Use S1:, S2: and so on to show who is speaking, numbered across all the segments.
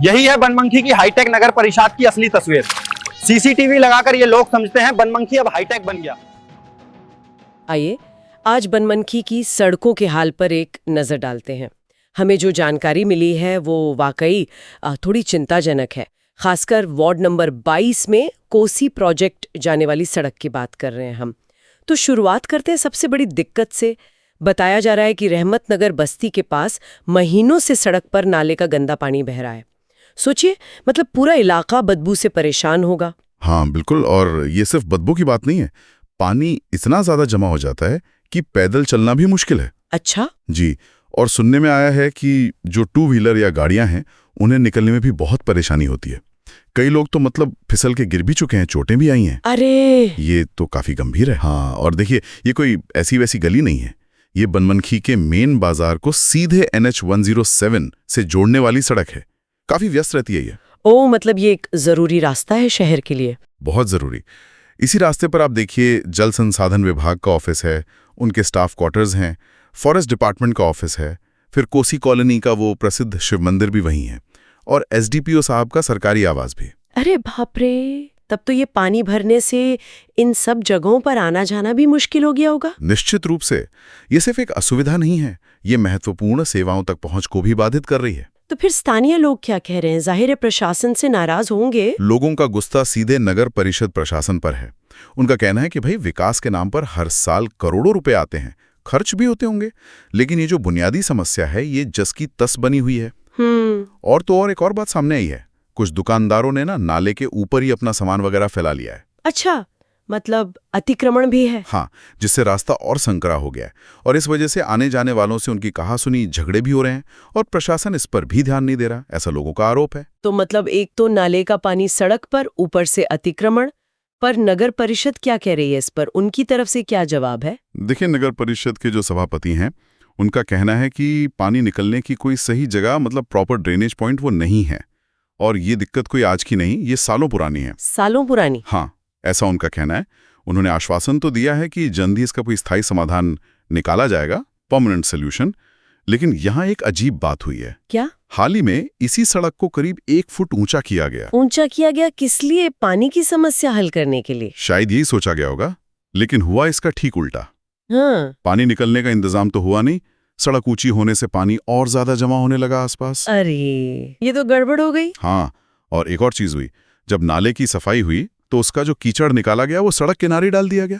S1: यही है बनमनखी की हाईटेक नगर परिषद की असली तस्वीर। सीसीटीवी लगाकर ये लोग समझते हैं बनमनखी अब हाईटेक बन गया।
S2: आइए आज बनमनखी की सड़कों के हाल पर एक नजर डालते हैं। हमें जो जानकारी मिली है वो वाकई थोड़ी चिंताजनक है। खासकर वार्ड नंबर 22 में कोसी प्रोजेक्ट जाने वाली सड़क की बात कर रहे हैं हम। तो शुरुआत करते हैं सबसे बड़ी दिक्कत से। बताया जा रहा है कि रहमत नगर बस्ती के पास महीनों से सड़क पर नाले का गंदा पानी बह रहा है। सोचिए, मतलब पूरा इलाका बदबू से परेशान होगा।
S3: हाँ बिल्कुल, और ये सिर्फ बदबू की बात नहीं है, पानी इतना ज्यादा जमा हो जाता है कि पैदल चलना भी मुश्किल है।
S2: अच्छा
S3: जी, और सुनने में आया है कि जो टू व्हीलर या गाड़ियां हैं उन्हें निकलने में भी बहुत परेशानी होती है। कई लोग तो मतलब फिसल के गिर भी चुके हैं, चोटें भी आई हैं।
S2: अरे
S3: ये तो काफी गंभीर है। हाँ, और देखिए ये कोई ऐसी वैसी गली नहीं है, ये बनमनखी के मेन बाजार को सीधे NH 107 से जोड़ने वाली सड़क है। काफी व्यस्त रहती है ये।
S2: ओ, मतलब ये एक जरूरी रास्ता है शहर के लिए।
S3: बहुत जरूरी। इसी रास्ते पर आप देखिए जल संसाधन विभाग का ऑफिस है, उनके स्टाफ क्वार्टर्स हैं, फॉरेस्ट डिपार्टमेंट का ऑफिस है, फिर कोसी कॉलोनी का वो प्रसिद्ध शिव मंदिर भी वहीं है, और SDPO साहब का सरकारी आवास भी।
S2: अरे बाप रे, तब तो ये पानी भरने से इन सब जगहों पर आना जाना भी मुश्किल हो गया होगा।
S3: निश्चित रूप से। ये सिर्फ एक असुविधा नहीं है, ये महत्वपूर्ण सेवाओं तक पहुंच को भी बाधित कर रही है।
S2: तो फिर स्थानीय लोग क्या कह रहे हैं? जाहिर है प्रशासन से नाराज होंगे।
S3: लोगों का गुस्सा सीधे नगर परिषद प्रशासन पर है। उनका कहना है कि भाई विकास के नाम पर हर साल करोड़ों रुपए आते हैं, खर्च भी होते होंगे, लेकिन ये जो बुनियादी समस्या है ये जस की तस बनी हुई है। और तो और एक और बात सामने आई है, कुछ दुकानदारों ने ना नाले के ऊपर ही अपना सामान वगैरह फैला लिया है।
S2: अच्छा, मतलब अतिक्रमण भी है।
S3: हाँ, जिससे रास्ता और संकरा हो गया है, और इस वजह से आने जाने वालों से उनकी कहासुनी झगड़े भी हो रहे हैं, और प्रशासन इस पर भी ध्यान नहीं दे रहा, ऐसा लोगों का आरोप है।
S2: तो मतलब एक तो नाले का पानी सड़क पर, ऊपर से अतिक्रमण पर नगर परिषद क्या कह रही है इस पर? उनकी तरफ से क्या जवाब है?
S3: देखिए, नगर परिषद के जो सभापति हैं उनका कहना है कि पानी निकलने की कोई सही जगह, मतलब प्रॉपर ड्रेनेज पॉइंट वो नहीं है, और ये दिक्कत कोई आज की नहीं, ये सालों पुरानी है।
S2: सालों पुरानी?
S3: हाँ, ऐसा उनका कहना है। उन्होंने आश्वासन तो दिया है कि जल्द ही इसका कोई स्थायी समाधान निकाला जाएगा, परमानेंट सोल्यूशन। लेकिन यहाँ एक अजीब बात हुई है।
S2: क्या?
S3: हाल ही में इसी सड़क को करीब 1 फुट ऊंचा किया गया।
S2: ऊंचा किया गया किस लिए? पानी की समस्या हल करने के लिए?
S3: शायद यही सोचा गया होगा, लेकिन हुआ इसका ठीक उल्टा।
S2: हाँ।
S3: पानी निकलने का इंतजाम तो हुआ नहीं, सड़क ऊंची होने से पानी और ज्यादा जमा होने लगा आसपास।
S2: अरे ये तो गड़बड़ हो गई।
S3: हाँ, और एक और चीज हुई, जब नाले की सफाई हुई तो उसका जो कीचड़ निकाला गया वो सड़क किनारे डाल दिया गया।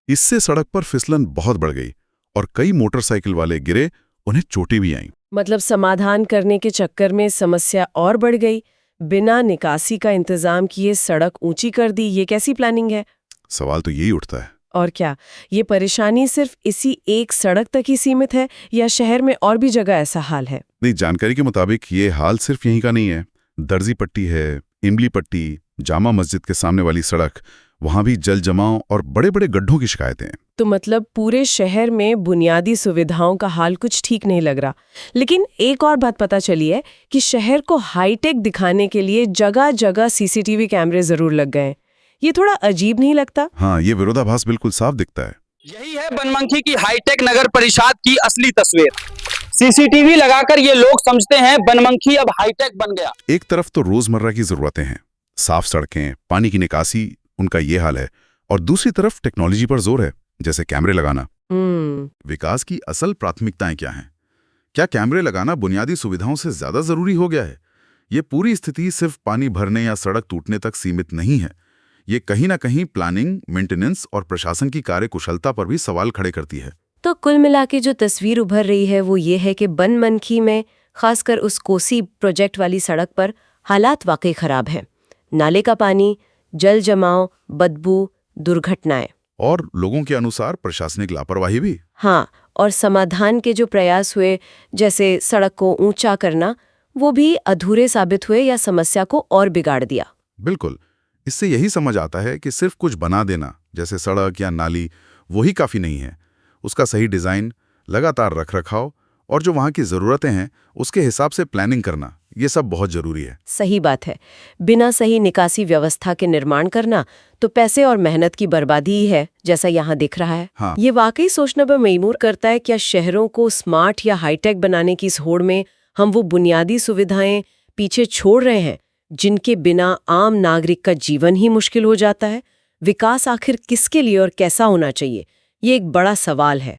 S3: इससे सड़क पर फिसलन बहुत बढ़ गई और कई मोटरसाइकिल वाले गिरे, उन्हें चोटें भी आईं।
S2: मतलब समाधान करने के चक्कर में समस्या और बढ़ गई। बिना निकासी का इंतजाम किए सड़क ऊंची कर दी, ये कैसी प्लानिंग है?
S3: सवाल तो यही उठता है।
S2: और क्या ये परेशानी सिर्फ इसी एक सड़क तक ही सीमित है या शहर में और भी जगह ऐसा हाल है?
S3: नहीं, जानकारी के मुताबिक ये हाल सिर्फ यहीं का नहीं है। दर्जी पट्टी है, इमली पट्टी, जामा मस्जिद के सामने वाली सड़क, वहां भी जल जमाव और बड़े बड़े गड्ढों की शिकायतें हैं।
S2: तो मतलब पूरे शहर में बुनियादी सुविधाओं का हाल कुछ ठीक नहीं लग रहा। लेकिन एक और बात पता चली है कि शहर को हाईटेक दिखाने के लिए जगह जगह CCTV कैमरे जरूर लग गए। ये थोड़ा अजीब नहीं लगता?
S3: हाँ, ये विरोधाभास बिल्कुल साफ दिखता है।
S1: यही है बनमनखी की हाईटेक नगर परिषद की असली तस्वीर। सीसीटीवी लगाकर ये लोग समझते हैं बनमनखी अब हाईटेक बन गया।
S3: एक तरफ तो रोजमर्रा की जरूरतें हैं, साफ सड़कें, पानी की निकासी, उनका ये हाल है, और दूसरी तरफ टेक्नोलॉजी पर जोर है, जैसे कैमरे लगाना। विकास की असल प्राथमिकताएं क्या हैं? क्या कैमरे लगाना बुनियादी सुविधाओं से ज्यादा जरूरी हो गया है? ये पूरी स्थिति सिर्फ पानी भरने या सड़क टूटने तक सीमित नहीं है। ये कहीं ना कहीं प्लानिंग, मेंटेनेंस और प्रशासन की कार्यकुशलता पर भी सवाल खड़े करती है।
S2: तो कुल मिला के जो तस्वीर उभर रही है वो ये है कि बनमनखी में, खासकर उस कोसी प्रोजेक्ट वाली सड़क पर, हालात वाकई खराब हैं। नाले का पानी, जल जमाव, बदबू, दुर्घटनाएं,
S3: और लोगों के अनुसार प्रशासनिक लापरवाही भी।
S2: हाँ, और समाधान के जो प्रयास हुए, जैसे सड़क को ऊंचा करना, वो भी अधूरे साबित हुए या समस्या को और बिगाड़ दिया।
S3: बिल्कुल, इससे यही समझ आता है कि सिर्फ कुछ बना देना, जैसे सड़क या नाली, वही काफी नहीं है। उसका सही डिजाइन, लगातार रखरखाव और जो वहाँ की ज़रूरतें हैं उसके हिसाब से प्लानिंग करना, ये सब बहुत ज़रूरी है।
S2: सही बात है। बिना सही निकासी व्यवस्था के निर्माण करना तो पैसे और मेहनत की बर्बादी ही है, जैसा यहाँ दिख रहा है।
S3: हाँ।
S2: ये वाकई सोचने पर मजबूर करता है, क्या शहरों को स्मार्ट या हाईटेक बनाने की इस होड़ में हम वो बुनियादी सुविधाएं पीछे छोड़ रहे हैं, जिनके बिना आम नागरिक का जीवन ही मुश्किल हो जाता है? विकास आखिर किसके लिए और कैसा होना चाहिए? ये एक बड़ा सवाल है।